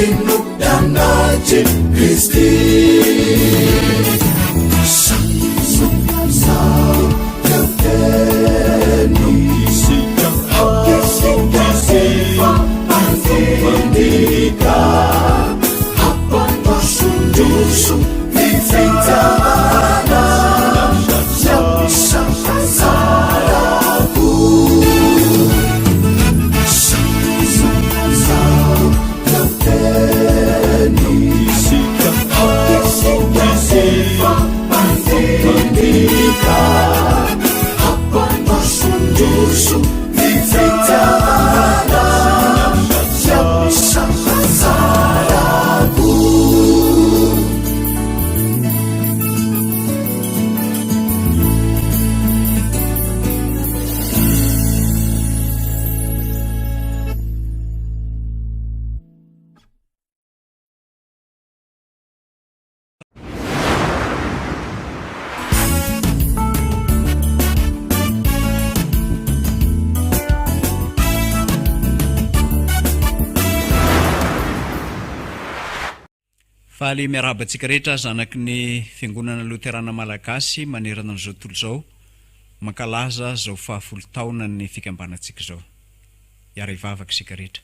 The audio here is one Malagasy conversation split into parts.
mino anaty Kristy samao teuteny akisitaseva andika apatosondoso mifitana yamisakazarako samao teuteny akisitaseva andika apatosondoso mifitana yamisakazarako. Faly miarabantsika rehetra zanaky ny fiangonana Luterana Malagasy manerana an'izao tontolo zao mankalaza zao 10 taona ny fikambanantsika zao. Iara ivavaka sika rehetra.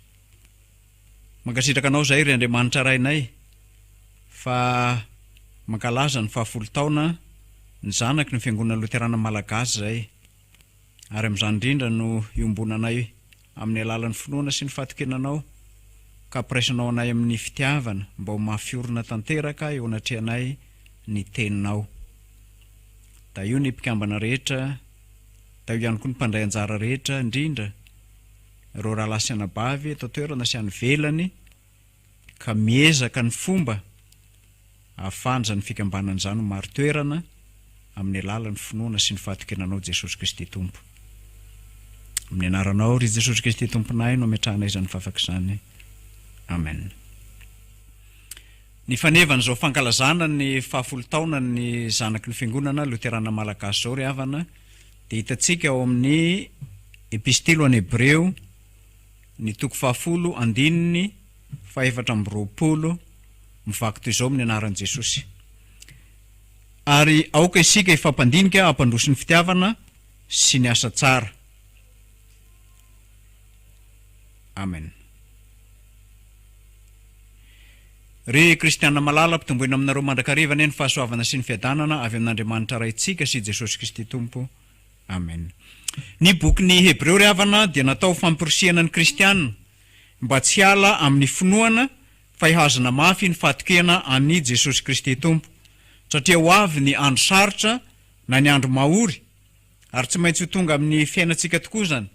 Mankasitraka anao zay ry Andriamanitra rainay fa mankalaza ny 10 taona ny zanaky ny fiangonana Luterana Malagasy zay. Ary amin'izany indrindra no iombonanay amin'ny alalan'ny finoana sy ny fatokenanao ka presanao anay amin'ny fitiavana mba ho mafiorina tanteraka eo anatrehanay ny teninao. Da io ny mpikambana rehetra, da io ihany koa ny mpandray anjara rehetra indrindra ireo rahalahy sy anabavy atao toerana sy any velany ka miezaka ny fomba ahafanja ny fikambanan'izany ho maro toerana amin'ny alalan'ny finoana sy ny fatokenanao Jesosy Kristy Tompo. Amin'ny anaranao ry Jesosy Kristy Tomponay no ametrahanay izany fafaka izany. Amen. Ny fanevana zao fankalazana ny 10 taona ny zanaky ny fiangonana Luterana Malagasy zao ry havana dia hitantsika ao amin'ny epistilo any Hebreo ny toko 10 andininy 420 mivaky toy izao amin'ny anaran'i Jesosy. Ary aoka isika ifampandinika hampandroso ny fitiavana sy ny asa tsara. Amen. Ry kristiana malala mpitomboina aminareo mandrakarivana ny fahasoavana sy ny fiadanana avy amin'Andriamanitra raitsika sy Jesosy Kristy Tompo. Amen. Ny bokin'ny Hebreo ry havana dia natao fampirisiana ny kristianina mba tsy hiala amin'ny finoana fa hihazana mafy ny fahatokena an'i Jesosy Kristy Tompo. Satria ho avy ny andro sarotra na ny andro mahory ary tsy maintsy ho tonga amin'ny fiainantsika tokoa zany.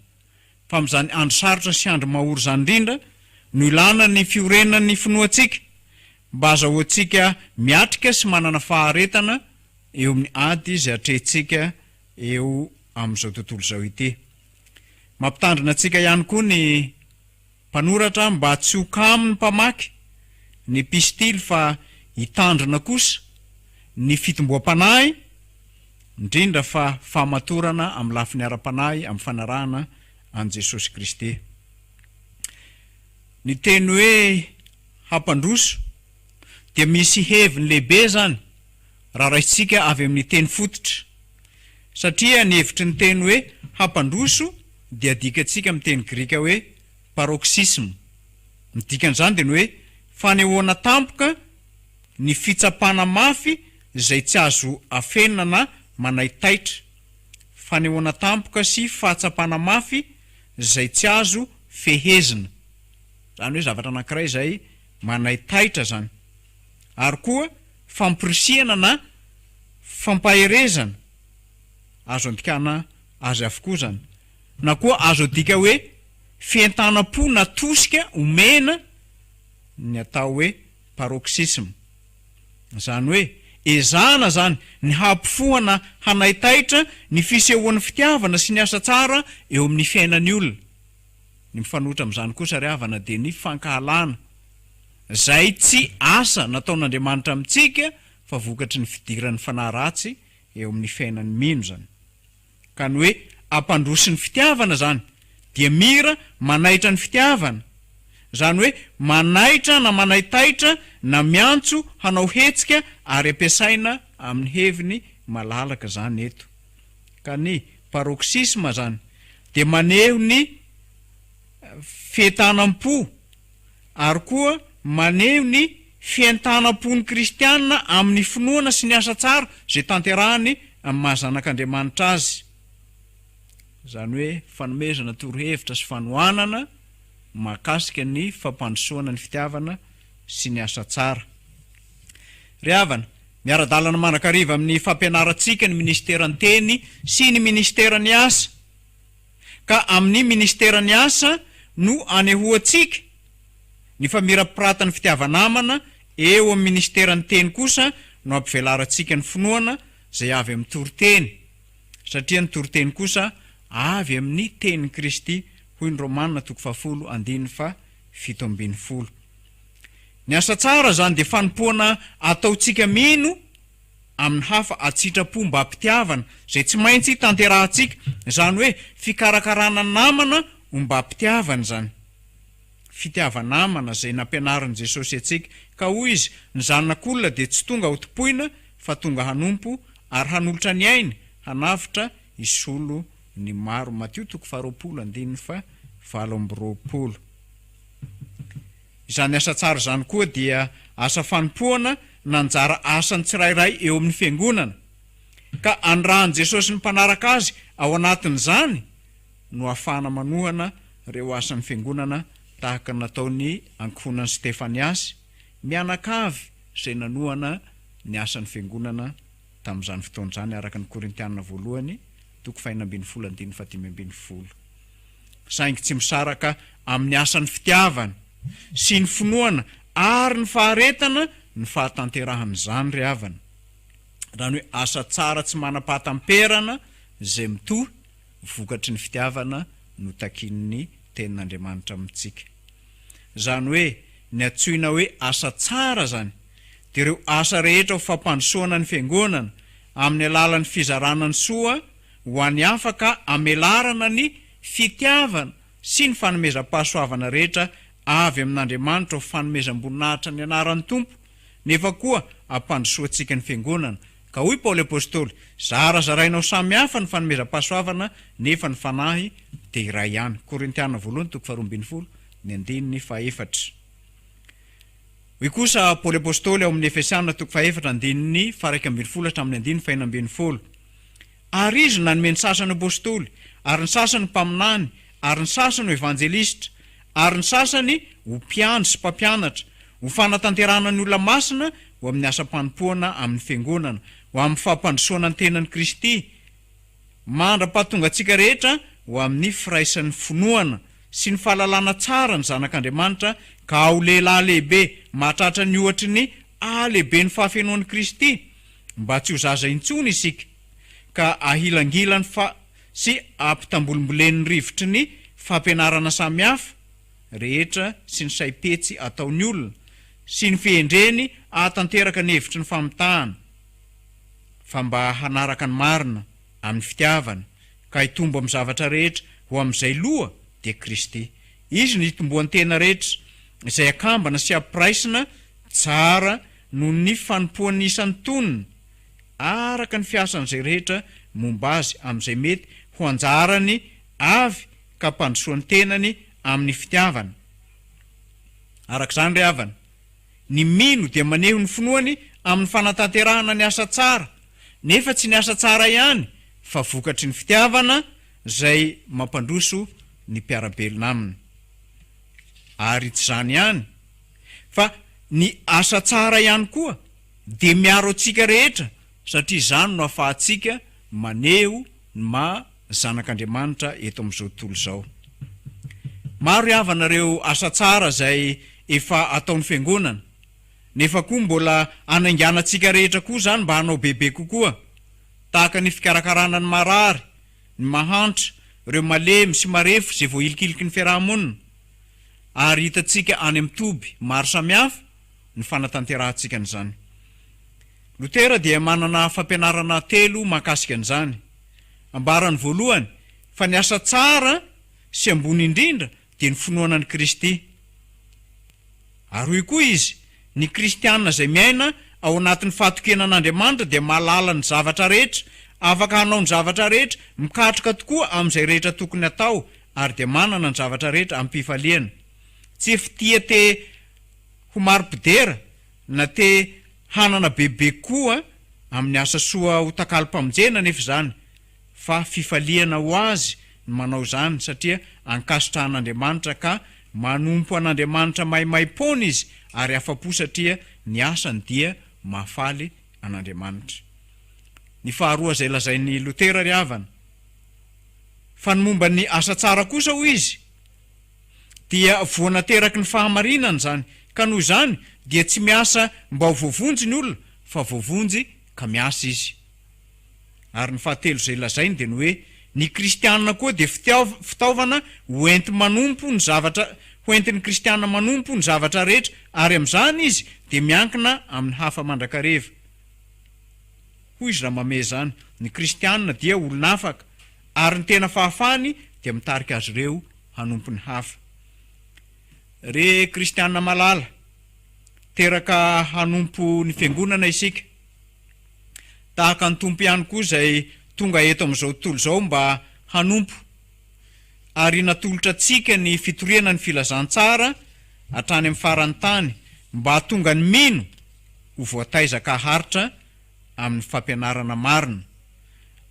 Fa amin'izany andro sarotra sy andro mahory zany indrindra no ilana ny fiorenan'ny finoantsika mba azahoantsika miatrika sy manana faharetana eo amin'ny ady izay atrehintsika eo amin'izao tontolo izao ity. Mampitandrina antsika ihany koa ny mpanoratra mba tsy ho kamo ny mpamaky ny epistily fa hitandrina kosa ny fitomboam-panahy indrindra fa fahamatorana amin'ny lafiny ara-panahy amin'ny fanarahana an Jesosy Kristy. Ny teny hoe hampandroso dia misy heviny lehibe zany raha raisitsika avy amin'ny teny fototra. Satria ny hevitry ny teny hoe hampandroso dia dikantsika amin'ny teny grika hoe paroxysme. Ny dikan'izany dia ny hoe fanehoana tampoka ny fitsapana mafy izay tsy azo afenina na manaitaitra. Fanehoana tampoka sy fahatsapana mafy izay tsy azo fehezina. Zany hoe zavatra anankiray izay manaitaitra zany. Ary koa fampirisihana na fampaherezana azo andikana azy avokoa zany. Na koa azo adika hoe fientanam-po na tosika omena ny atao hoe paroxysme. Zany hoe ezana zany ny hampifohana hanaitaitra ny fisehoan'ny fitiavana sy ny asa tsara eo amin'ny fiainan'ny olona. Ny mifanohitra amin'izany kosa ry havana dia ny fankahalana zay tsy asa nataon'Andriamanitra amintsika fa vokatry ny fidiran'ny fanahy ratsy eo amin'ny fiainan'ny mino zany. Ka ny hoe ampandroso ny fitiavana zany dia mira manaitra ny fitiavana zany hoe manaitra na manaitaitra na miantso hanao hetsika ary ampiasaina amin'ny heviny malalaka zany eto. Ka ny paroxysme zany de maneho ny fientanam-po ary koa maneho ny fientanam-pony kristianina amin'ny finoana sy ny asa tsara zay tanterahany amin'ny mahazanak'Andriamanitra azy. Zany hoe fanomezana torohevitra sy fanohanana mahakasika ny fampandrosoana ny fitiavana sy ny asa tsara. Ry havana, miara-dalana manakariva amin'ny fampianarantsika ny ministeran'ny teny sy ny ministeran'ny asa. Ka amin'ny ministeran'ny asa no anehoantsika ny famirapiratany fitiavanamana, eo amin'ny ministeran'ny teny kosa no ampivelarantsika ny finoana zay avy amin'ny toriteny, satria ny toriteny kosa avy amin'ny tenin'i Kristy, hoy ny Romanina 10:7. Ny asa tsara zany de fanompoana ataotsika mino amin'ny hafa atsitrapo mba ampitiavana zay tsy maintsy tanterahantsika, zany hoe fikarakarana namana mba ampitiavana zany. Fitiavanamana zay nampianarin'i Jesosy atsika, ka hoy izy ny zanak'olona de tsy tonga ho topoina fa tonga hanompo ary hanolotra ny ainy hanavitra isolo ny maro. Mateo 20:20. Izany asa tsara zany koa dia asa fanompoana nanjara asany tsirairay eo amin'ny fiangonana, ka andrahan'i Jesosy ny mpanaraka azy ao anatin'izany no ahafahana manohana reo asan'ny fiangonana tahaka nataony ankohonan'i Stefaniasy, mianakavy zay nanohana ny asan'ny fiangonana tamin'izany fotoan'izany araka ny Korintianina 1:5-15. Saingy tsy misaraka amin'ny asan'ny fitiavana sy ny finoana ary ny faharetana ny fahatanterahana zany ry havana. Raha hoe asa tsara tsy manam-pahatamperana zay mitohy vokatry ny fitiavana no takin'ny tenin'Andriamanitra amintsika. Zany hoe ny atsoina hoe asa tsara zany de ireo asa rehetra ho fampandrosoana ny fiangonana amin'ny alalan'ny fizarana ny soa ho an'ny afaka amelarana ny fitiavana sy ny fanomezam-pahasoavana rehetra avy amin'Andriamanitra ho fanomezam-boninahitra ny anaran'ny Tompo, nefa koa ampandrosoantsika ny fiangonana. Ka hoy Paoly Apôstôly, zarazarainao samy hafa ny fanomezam-pahasoavana nefa ny fanahy de iray ihany. Korintianina 1:12-4. Hoy kosa Paoly Apôstôly ao amin'ny Efesianina 4:1-12. Ary izy nanome ny sasany apôstôly, ary ny sasany mpaminany, ary ny sasany ho evanjelistra, ary ny sasany ho mpiandry sy mpampianatra, ho fanatanterahana ny olona masina ho amin'ny asa-panompoana amin'ny fiangonana, ho amin'ny fampandrosoana ny tenan'i Kristy, mandra-pahatonga antsika rehetra ho amin'ny firaisan'ny finoana sy ny fahalalana tsara ny zanak'Andriamanitra, ka ao lehilahy lehibe mahatratra ny ohatry ny lehibe ny fahafenoan'i Kristy, mba tsy ho zaza intsony isika, ka ahilangilany sy ampitambolimbolen'ny rivotry ny fampianarana samihafa rehetra sy ny saipetsy ataony olona sy ny fihendreny ahatanteraka ny hevitry ny famitahana, fa mba hanaraka ny marina amin'ny fitiavana, ka hitombo amin'ny zavatra rehetra ho amin'izay loha de Kristy. Izy ny hitomboan'ny tena rehetra izay akambana sy ampiraisina tsara noho ny fanompoan'ny isan'ny tonina, araka ny fiasan'izay rehetra momba azy amin'izay mety ho anjarany avy ka mpandrosoan'ny tenany amin'ny fitiavana. Arak'izany ry havana, ny mino dia maneho ny finoany amin'ny fanatanterahana ny asa tsara, nefa tsy ny asa tsara ihany fa vokatry ny fitiavana zay mampandroso ny mpiarabelona aminy. Ary tsy zany ihany fa ny asa tsara ihany koa de miaro antsika rehetra, satria zany no ahafahantsika maneho ny zanak'Andriamanitra eto amin'izao tontolo izao. Maro havanareo asa tsara zay efa ataon'ny fiangonana, nefa koa mbola anainganantsika rehetra koa zany mba hanao bebe kokoa, tahaka ny fikarakarana ny marary, ny mahantra, ireo malemy sy marefo zay voahilikiliky ny fiarahamonina, ary hitantsika any amin'ny toby maro samihafa ny fanatanterantsika an'izany. Lutera dia manana fampianarana telo mahakasika an'izany. Ambarany voalohany fa ny asa tsara sy ambony indrindra dia ny finoana an'i Kristy. ary hoy koa izy ny kristianina izay miaina ao anatin'ny fahatokenan'Andriamanitra dia mahalala ny zavatra rehetra, afaka hanao ny zavatra rehetra, mikatroka tokoa amin'izay rehetra tokony atao, ary dia manana ny zavatra rehetra amin'ny mpifaliana. Tsy fitia te ho maro-pidera na te hanana bebe koa amin'ny asa soa ho takalo-pamonjena nefa izany, fa fifaliana ho azy ny manao izany satria ankasitrahan'Andriamanitra ka manompo an'Andriamanitra maimai-pona izy ary afa-po satria ny asany dia mahafaly an'Andriamanitra. Ny faharoa izay lazain'ny Lotera ry havana, fa ny momba ny asa tsara kosa ho izy dia voanateraky ny fahamarinana zany, ka noho izany dia tsy miasa mba ho voavonjy ny olona fa voavonjy ka miasa izy. Ary ny fahatelo izay lazainy dia ny hoe ny kristianina koa dia fitaovana hoentin'ny kristianina manompo ny zavatra rehetra, ary amin'izany izy dia miankina amin'ny hafa mandrakareva. Hoy izy raha mame zany, ny kristianina dia olona afaka, ary ny tena fahafahany dia mitarika azy ireo hanompo ny hafa. Re kristianina malala teraka hanompo ny fiangonana isika, tahaka ny tompo ihany koa izay tonga eto amin'izao tontolo izao mba hanompo, ary natolotra antsika ny fitoriana ny filazantsara hatrany amin'ny farany tany mba tonga ny mino ho voataizaka haritra amin'ny fampianarana marina,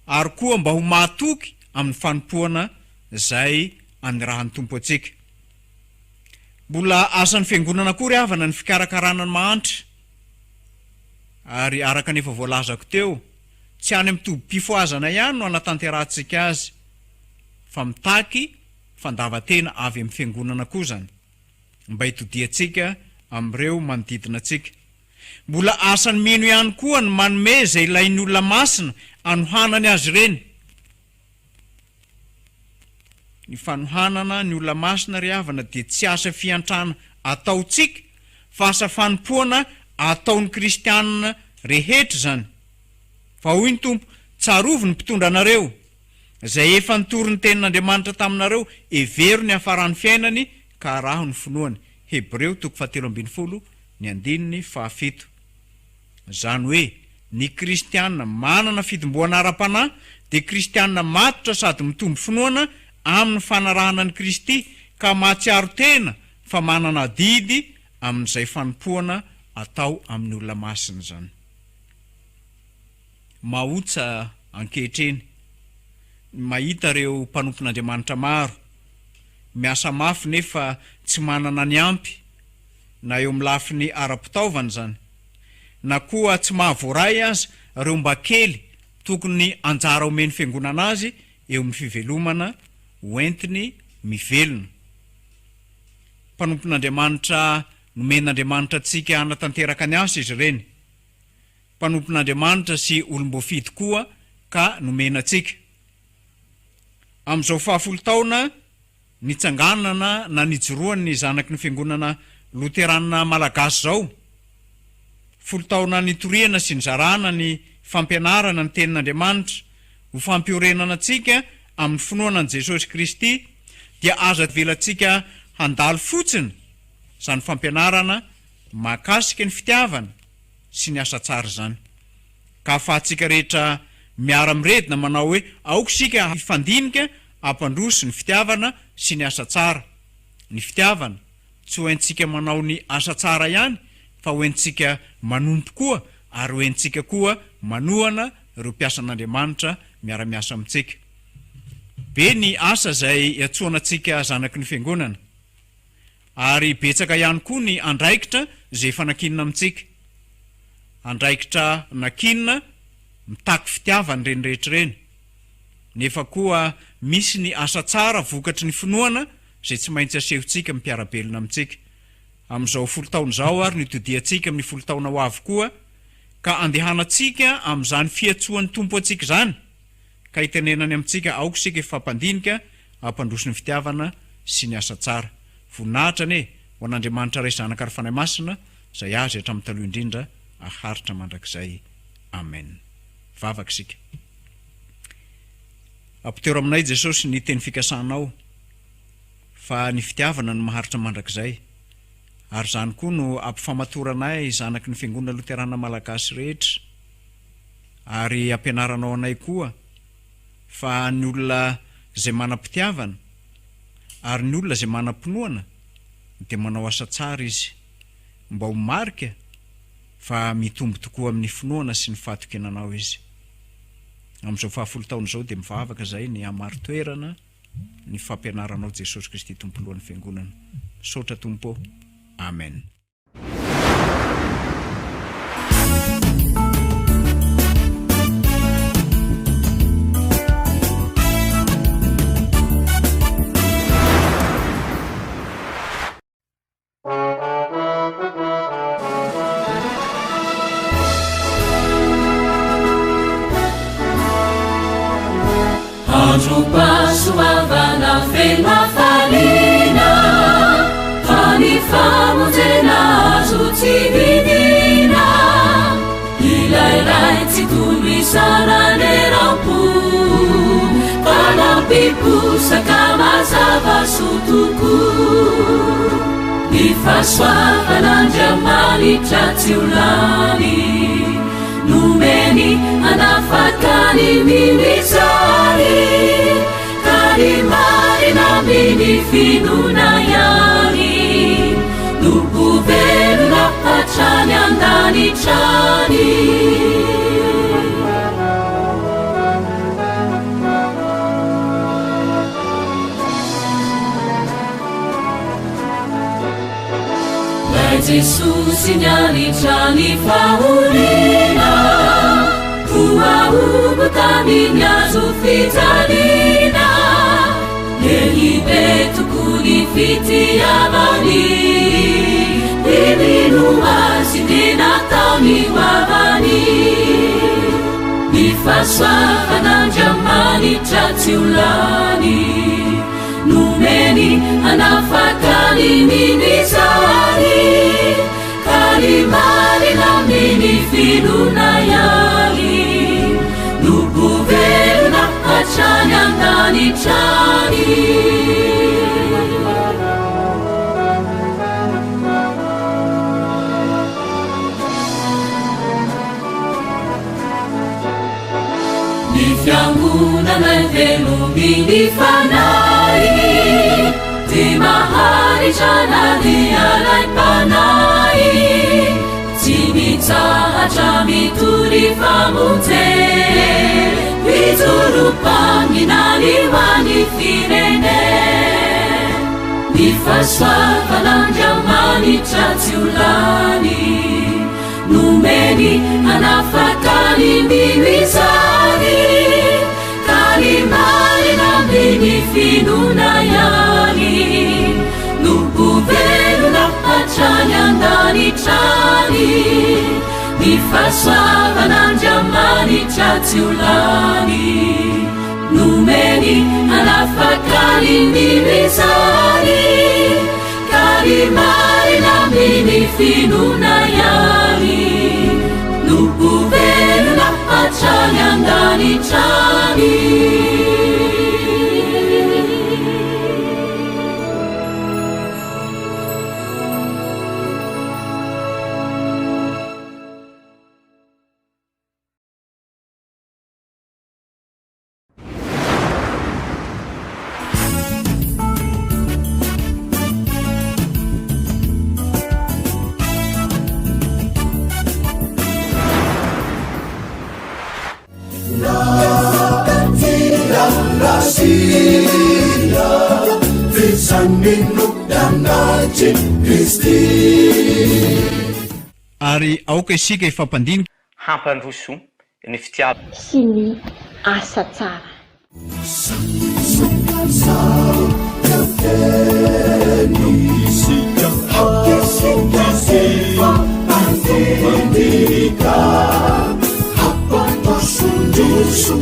ary koa mba ho mahatoky amin'ny fanompoana izay anirahan'ny tompo antsika. Mbola asan'ny fiangonana koa ry havana ny fikarakarana ny mahantra, ary araka nefa voalazako teo, tsy any amin'ny tobi-pifoazana ihany no anatanterantsika azy, fa mitaky fandavatena avy amin'ny fiangonana koa zany, mba hitodiantsika amin'ireo manodidina antsika. Mbola asan'ny mino ihany koa ny manome izay ilain'ny olona masina anohanany azy ireny. Ny fanohanana ny olona masina ry havana dia tsy asa fiantrana ataontsika, fa asa fanompoana ataon'ny kristianina rehetra zany. Fa hoy ny tompo, tsarovo ny mpitondra anareo izay efa nitory ny tenin'Andriamanitra taminareo, every ny hafaran'ny fiainany ka raho ny finoany. Hebreo 7:7. Zany hoe ny kristianina manana fitomboana ara-panahy dia kristianina matotra sady mitombo finoana amin'ny fanarahana ny Kristy, ka mahatsiaro tena fa manana didy amin'izay fanompoana atao amin'ny olona masina zany. Mahotsa ankehitriny mahita reo mpanompon'Andriamanitra maro miasa mafy nefa tsy manana ny ampy, na eo amin'ny lafiny ara-pitaovana zany, na koa tsy mahavoray azy reo mba kely tokony anjara omeny fiangonana azy eo amin'ny fivelomana hoentiny mivelona. Mpanompon'Andriamanitra nomen'Andriamanitra antsika hanatanteraka ny asa izy ireny. Mpanompon'Andriamanitra sy olom-boafidy koa ka nomena antsika. Amin'izao 10 taona nitsanganana na nijoroan'ny zanaky ny fiangonana Loteranina Malagasy zao, 10 taona nitoriana sy nizarana ny fampianarana ny tenin'Andriamanitra ho fampiorenana antsika amin'ny finoana ny Jesosy Kristy, dia aza velantsika handalo fotsiny zany fampianarana mahakasika ny fitiavana sy ny asa tsara zany. Ka ahafahantsika rehetra miara-miredina manao hoe aoka sika hifandinika hampandroso ny fitiavana sy ny asa tsara. Ny fitiavana tsy hoentsika manao ny asa tsara ihany, fa hoentsika manompo koa, ary hoentsika koa manohana ireo mpiasan'Andriamanitra miara-miasa amintsika. Be ny asa izay iantsoana antsika zanaky ny fiangonana, ary betsaka ihany koa ny andraikitra izay efa nakinina amintsika. Andraikitra nakinina mitaky fitiavana reny rehetra reny, nefa koa misy ny asa tsara vokatry ny finoana izay tsy maintsy asehontsika mpiarabelona amintsika. Amin'izao 10 taona zao ary nitodiantsika amin'ny 10 taona ho avy koa, ka andehanantsika amin'izany fiantsoan'ny tompo antsika zany, ka hitenenany amintsika aoka sika ifampandinika hampandroso ny fitiavana sy ny asa tsara. Voninahitra ne ho an'Andriamanitra ray zanaka ary fanahy masina izay azy hatramin'ny taloha indrindra aharitra mandrakizay. Amen. Vavaka sika. Ampitero aminay Jesosy ny teny fikasanao, fa ny fitiavana no maharitra mandrakizay, ary zany koa no ampifamatoranay zanaky ny fiangonana loterana malagasy rehetra ary ampianaranao anay koa fa ny olona zay manam-pitiavana ary ny olona zay manam-pinoana dia manao asa tsara izy mba ho marika fa mitombo tokoa amin'ny finoana sy ny fahatokenanao izy. Amin'izao 10 taona izao dia mivavaka zay ny amaro-toerana ny fampianaranao Jesosy Kristy tompolohan'ny fiangonana. Sotra tompo. Amen. Pasoavana fena farina Fani famojena azo tsy vidina Ilay ray tsy tony saranerampo Fanampiposaka mazava sotoko Ifasoavana andriamanitra tsy olany Numeni anafakani mimisari Kari marina mini finuna yani Nukubeluna hachani andani chani Lai Jesus nyani chani faulina Uaubutani nyazu fitalina Yehibetu kunifiti amani Iminumasi dinatani wabani Nifaswafana jamani chatiulani Numeni anafakani minisari Kalimari na mini finunayali Nukubeluna hachani andani chani Nifyanguna na velumi nifanai Timahari chanani alai panai Timitaha chamituri famute Vizurupani nani wani firene Nifaswafana jamani chatiulani Numeni anafakani miwisari Kalimari na mini finunayani Nukubeluna hachani andani chani Nifaswavana jamani chatiulani Numeni anafakani miwisari Kalimari na mini finunayani Nukubeluna hachani andani chani Ary aoka isika ifampandinika hampandroso ny fitiavana sy ny asa tsara. Hampandroso